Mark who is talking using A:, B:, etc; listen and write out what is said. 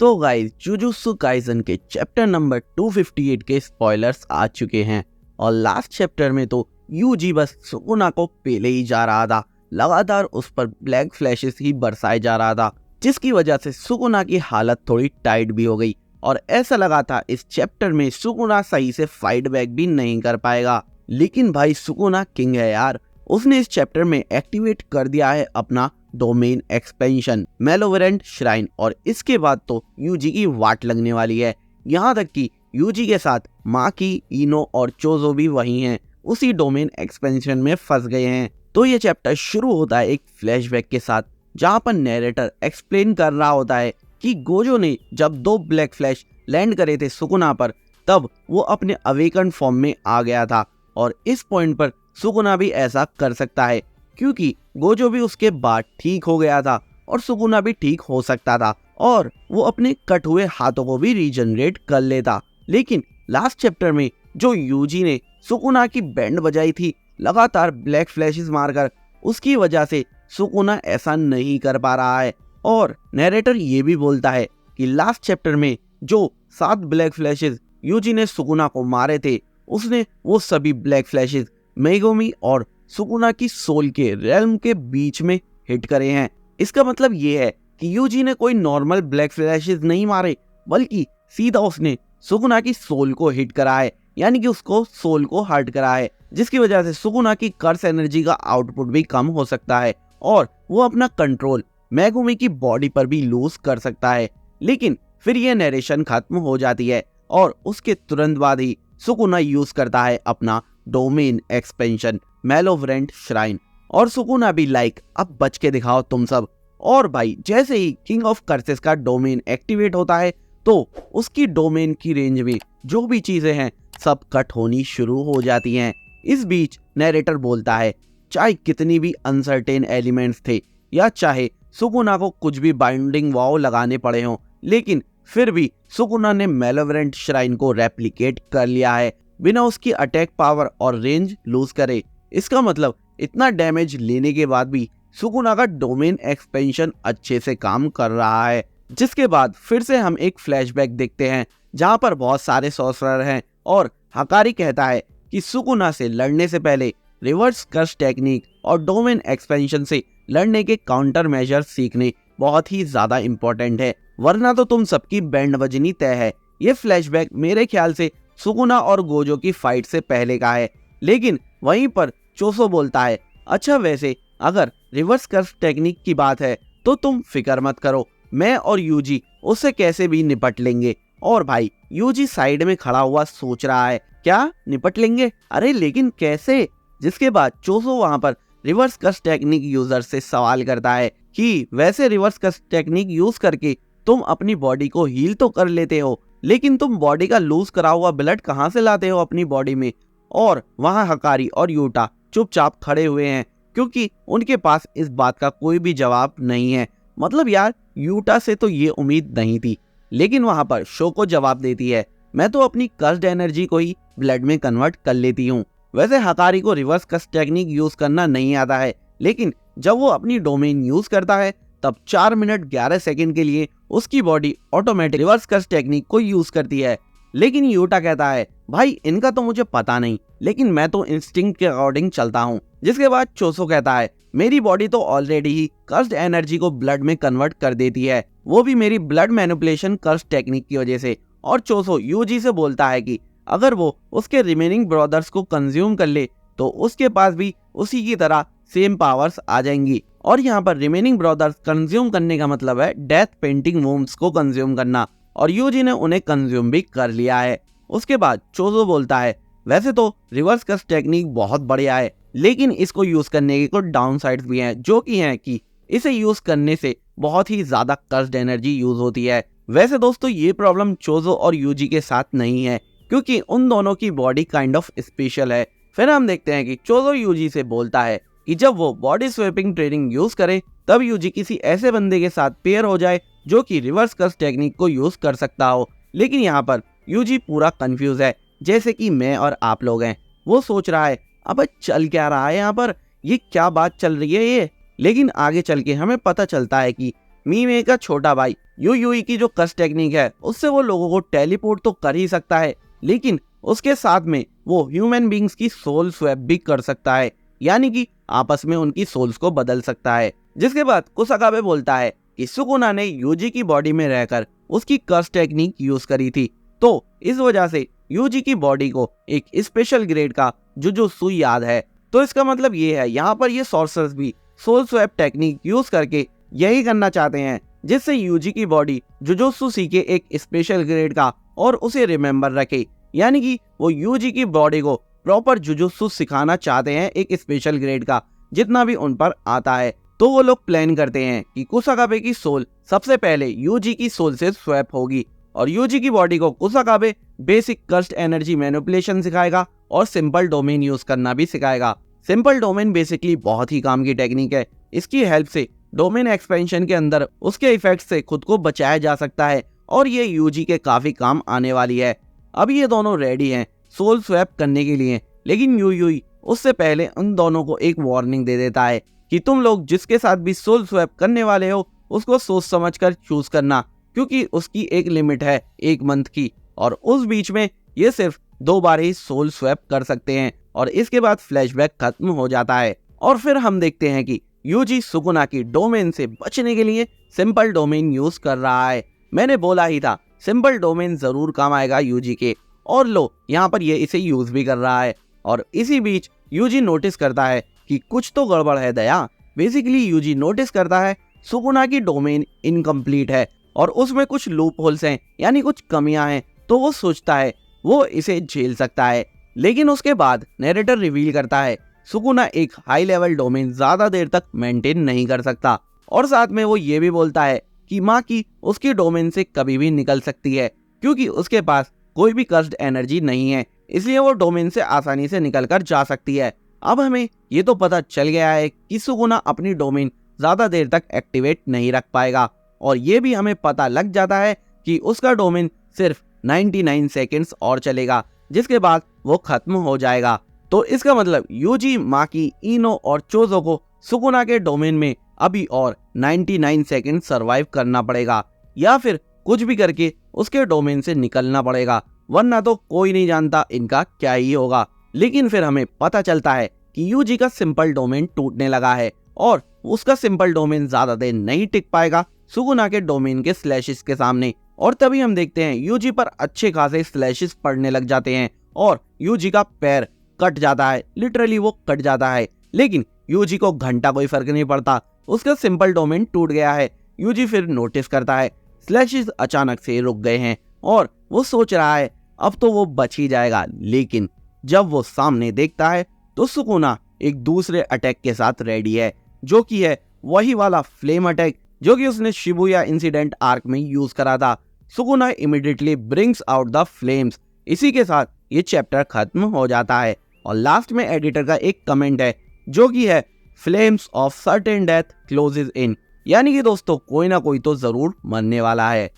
A: तो guys jujutsu Kaisen के chapter number 258 के स्पॉयलर्स आ चुके हैं और लास्ट चैप्टर में तो यूजी बस सुकुना को पेले ही जा रहा था। लगातार उस पर ब्लैक फ्लैशेस ही बरसाए जा रहा था, जिसकी वजह से सुकुना की हालत थोड़ी टाइट भी हो गई और ऐसा लगा था इस चैप्टर में सुकुना सही से फाइट बैक भी नहीं कर पाएगा। लेकिन भाई सुकुना किंग है यार, उसने इस चैप्टर में एक्टिवेट कर दिया है अपना डोमेन एक्सपेंशन मैलोवेरेंट श्राइन और इसके बाद तो यूजी की वाट लगने वाली है। यहाँ तक कि यूजी के साथ माकी, इनो और चोजो भी वही हैं, उसी डोमेन एक्सपेंशन में फंस गए हैं। तो ये चैप्टर शुरू होता है एक फ्लैशबैक के साथ, जहाँ पर नैरेटर एक्सप्लेन कर रहा होता है कि गोजो ने जब 2 ब्लैक फ्लैश लैंड करे थे सुकुना पर, तब वो अपने अवेकन फॉर्म में आ गया था और इस पॉइंट पर सुकुना भी ऐसा कर सकता है क्योंकि गोजो भी उसके बाद ठीक हो गया था और सुकुना भी ठीक हो सकता था और वो अपने कट हुए हाथों को भी रीजनरेट कर लेता। लेकिन लास्ट चैप्टर में जो यूजी ने सुकुना की बैंड बजाई थी लगातार ब्लैक फ्लैशेस मारकर, उसकी वजह से सुकुना ऐसा नहीं कर पा रहा है। और नैरेटर ये भी बोलता है कि लास्ट चैप्टर में जो 7 ब्लैक फ्लैशेस यूजी ने सुकुना को मारे थे, उसने वो सभी ब्लैक फ्लैशेस मेगुमी और सुकुना की सोल के रेल्म के बीच में हिट करे हैं। इसका मतलब ये है कि यूजी ने कोई नॉर्मल ब्लैक फ्लैशेस नहीं मारे, बल्कि सीधा उसने सुकुना की सोल को हिट करा है, यानी कि उसको सोल को हर्ट करा है, जिसकी वजह से सुकुना की कर्स एनर्जी का आउटपुट भी कम हो सकता है और वो अपना कंट्रोल मेगुमी की बॉडी पर भी लूज कर सकता है। लेकिन फिर ये नरेशन खत्म हो जाती है और उसके तुरंत बाद ही सुकुना यूज करता है अपना डोमेन एक्सपेंशन मैलोवेरेंट श्राइन और सुकुना भी लाइक अब बच के दिखाओ तुम सब। और भाई जैसे ही किंग ऑफ कर्सेस का डोमेन एक्टिवेट होता है तो उसकी डोमेन की रेंज में जो भी चीजें हैं सब कट होनी शुरू हो जाती हैं। इस बीच नैरेटर बोलता है चाहे कितनी भी अनसर्टेन एलिमेंट्स थे या चाहे सुकुना को कुछ भी बाइंडिंग वाव लगाने पड़े हों, लेकिन फिर भी सुकुना ने मैलोवेरेंट श्राइन को रेप्लिकेट कर लिया है बिना उसकी अटैक पावर और रेंज लूज करे। इसका मतलब इतना डैमेज लेने के बाद भी सुकुना का डोमेन एक्सपेंशन अच्छे से काम कर रहा है। जिसके बाद फिर से हम एक फ्लैशबैक देखते हैं जहां पर बहुत सारे सॉर्सरर हैं और हकारी कहता है कि सुकुना से लड़ने से पहले रिवर्स कर्स टेक्निक और डोमेन एक्सपेंशन से लड़ने के काउंटर मेजर सीखने बहुत ही ज्यादा इंपॉर्टेंट है, वरना तो तुम सबकी बैंड बजनी तय है। ये फ्लैशबैक मेरे ख्याल से सुकुना और गोजो की फाइट से पहले का है। लेकिन वहीं पर चोसो बोलता है अच्छा वैसे अगर रिवर्स कर्स टेक्निक की बात है तो तुम फिक्र मत करो, मैं और यूजी उससे कैसे भी निपट लेंगे। और भाई यूजी साइड में खड़ा हुआ सोच रहा है क्या निपट लेंगे, अरे लेकिन कैसे। जिसके बाद चोसो वहां पर रिवर्स कर्स टेक्निक यूजर से सवाल करता है कि वैसे रिवर्स कर्स टेक्निक यूज करके तुम अपनी बॉडी को हील तो कर लेते हो, लेकिन तुम बॉडी का लूज करा हुआ ब्लड कहाँ से लाते हो अपनी बॉडी में। और वहां हकारी और यूटा चुपचाप खड़े हुए हैं क्योंकि उनके पास इस बात का कोई भी जवाब नहीं है। मतलब यार यूटा से तो ये उम्मीद नहीं थी, लेकिन वहां पर शोको जवाब देती है मैं तो अपनी कर्स्ड एनर्जी को ही ब्लड में कन्वर्ट कर लेती हूँ। वैसे हकारी को रिवर्स कर्स टेक्निक यूज करना नहीं आता है, लेकिन जब वो अपनी डोमेन यूज करता है तब 4 मिनट 11 सेकंड के लिए उसकी body automatic reverse curse technique को यूज करती है। लेकिन यूटा कहता है भाई इनका तो मुझे पता नहीं, लेकिन मैं तो इंस्टिंक्ट के अकॉर्डिंग चलता हूँ। जिसके बाद चोसो कहता है मेरी बॉडी तो ऑलरेडी ही कर्स्ड एनर्जी को ब्लड में कन्वर्ट कर देती है, वो भी मेरी ब्लड मैनिपुलेशन कर्स टेक्निक की वजह से। और चोसो यूजी से बोलता है कि अगर वो उसके रिमेनिंग ब्रदर्स को कंज्यूम कर ले तो उसके पास भी उसी की तरह सेम पावर्स आ जाएंगी। और यहाँ पर रिमेनिंग ब्रदर्स कंज्यूम करने का मतलब है डेथ पेंटिंग वूम्स को कंज्यूम करना, और यूजी ने उन्हें कंज्यूम भी कर लिया है। उसके बाद चोजो बोलता है वैसे तो रिवर्स कर्स टेक्निक बहुत बढ़िया है, लेकिन इसको यूज करने के कुछ डाउन साइड्स भी हैं, जो कि हैं कि इसे यूज करने से बहुत ही ज्यादा कर्स्ड एनर्जी यूज होती है। वैसे दोस्तों ये प्रॉब्लम चोजो और यूजी के साथ नहीं है क्योंकि उन दोनों की बॉडी काइंड ऑफ स्पेशल है। फिर हम देखते हैं कि चोजो यूजी से बोलता है कि जब वो बॉडी स्वैपिंग ट्रेनिंग यूज करे तब यूजी किसी ऐसे बंदे के साथ पेयर हो जाए जो कि रिवर्स कर्स टेक्निक को यूज कर सकता हो। लेकिन यहाँ पर यूजी पूरा कंफ्यूज है, जैसे कि मैं और आप लोग हैं। वो सोच रहा है अब चल क्या रहा है यहाँ पर, ये क्या बात चल रही है ये। लेकिन आगे चल के हमें पता चलता है कि मीमे का छोटा भाई यूई की जो कस्ट टेक्निक है उससे वो लोगों को टेलीपोर्ट तो कर ही सकता है, लेकिन उसके साथ में वो ह्यूमन बींग्स की सोल स्वैप भी कर सकता है, यानी कि आपस में उनकी सोल्स को बदल सकता है। जिसके बाद कुसाकाबे बोलता है कि सुकुना ने यूजी की बॉडी में रहकर उसकी कर्स टेक्निक यूज करी थी, तो इस वजह से यूजी की बॉडी को एक स्पेशल ग्रेड का जुजुत्सु याद है। तो इसका मतलब ये है यहाँ पर ये सॉर्सर्स भी सोल स्वैप टेक्निक यूज करके यही करना चाहते हैं, जिससे यूजी की बॉडी जुजुत्सु सीखे एक स्पेशल ग्रेड का और उसे रिमेम्बर रखे, यानी कि वो यूजी की बॉडी को प्रॉपर जुजुत्सु सिखाना चाहते हैं एक स्पेशल ग्रेड का, जितना भी उन पर आता है। तो वो लोग प्लान करते हैं कि कुसाकाबे की सोल सबसे पहले यूजी की सोल से स्वैप होगी और यूजी की बॉडी को कुसाकाबे बेसिक कर्स्ट एनर्जी मैनिपुलेशन सिखाएगा और सिंपल डोमेन यूज करना भी सिखाएगा। सिंपल डोमेन बेसिकली बहुत ही काम की टेक्निक है। इसकी हेल्प से डोमेन एक्सपेंशन के अंदर उसके इफेक्ट से खुद को बचाया जा सकता है और ये यूजी के काफी काम आने वाली है। अब ये दोनों रेडी हैं सोल स्वैप करने के लिए, लेकिन यूई उससे पहले उन दोनों को एक वार्निंग दे देता है कि तुम लोग जिसके साथ भी सोल स्वैप करने वाले हो उसको सोच समझ कर चूज करना, क्योंकि उसकी एक लिमिट है 1 मंथ की और उस बीच में ये सिर्फ 2 बार ही सोल स्वैप कर सकते हैं और इसके बाद फ्लैशबैक खत्म हो जाता है। और फिर हम देखते हैं कि यूजी सुकुना की डोमेन से बचने के लिए सिंपल डोमेन यूज कर रहा है। मैंने बोला ही था सिंपल डोमेन जरूर काम आएगा यूजी के, और लो यहाँ पर ये इसे यूज भी कर रहा है। और इसी बीच यूजी नोटिस करता है कि कुछ तो गड़बड़ है दया। बेसिकली यूजी नोटिस करता है सुकुना की डोमेन इनकम्प्लीट है और उसमें कुछ लूप होल्स हैं, यानी कुछ कमियां हैं। तो वो सोचता है वो इसे झेल सकता है, लेकिन उसके बाद नैरेटर रिवील करता है सुकुना एक हाई लेवल डोमेन ज्यादा देर तक मेंटेन नहीं कर सकता, और साथ में वो ये भी बोलता है कि माँ की उसकी डोमेन से कभी भी निकल सकती है, क्योंकि उसके पास कोई भी कर्स्ड एनर्जी नहीं है, इसलिए वो डोमेन से आसानी से निकल कर जा सकती है। अब हमें ये तो पता चल गया है कि सुकुना अपनी डोमेन ज्यादा देर तक एक्टिवेट नहीं रख पाएगा, और ये भी हमें पता लग जाता है कि उसका डोमेन सिर्फ 99 सेकेंड्स और चलेगा, जिसके बाद वो खत्म हो जाएगा। तो इसका मतलब यूजी, माकी, इनो और चोजो को सुकुना के डोमेन में अभी और 99 सेकेंड सरवाइव करना पड़ेगा, या फिर कुछ भी करके उसके डोमेन से निकलना पड़ेगा, वरना तो कोई नहीं जानता इनका क्या ही होगा। लेकिन फिर हमें पता चलता है कि यूजी का सिंपल डोमेन टूटने लगा है और उसका सिंपल डोमेन ज्यादा देर नहीं टिक पाएगा सुकुना के डोमेन के स्लैशेस के सामने। और तभी हम देखते हैं यूजी पर अच्छे खासे स्लैशेस पड़ने लग जाते हैं और यूजी का पैर कट जाता है, लिटरली वो कट जाता है। लेकिन यूजी को घंटा कोई फर्क नहीं पड़ता, उसका सिंपल डोमेन टूट गया है। यूजी फिर नोटिस करता है स्लैशेस अचानक से रुक गए हैं और वो सोच रहा है अब तो वो बच ही जाएगा, लेकिन जब वो सामने देखता है तो सुकुना एक दूसरे अटैक के साथ रेडी है, जो कि है वही वाला फ्लेम अटैक जो कि उसने शिबुया इंसिडेंट आर्क में यूज करा था। Sukuna immediately brings out the flames. इसी के साथ ये चैप्टर खत्म हो जाता है और लास्ट में एडिटर का एक कमेंट है जो कि है flames of certain death closes in, यानी कि दोस्तों कोई ना कोई तो जरूर मरने वाला है।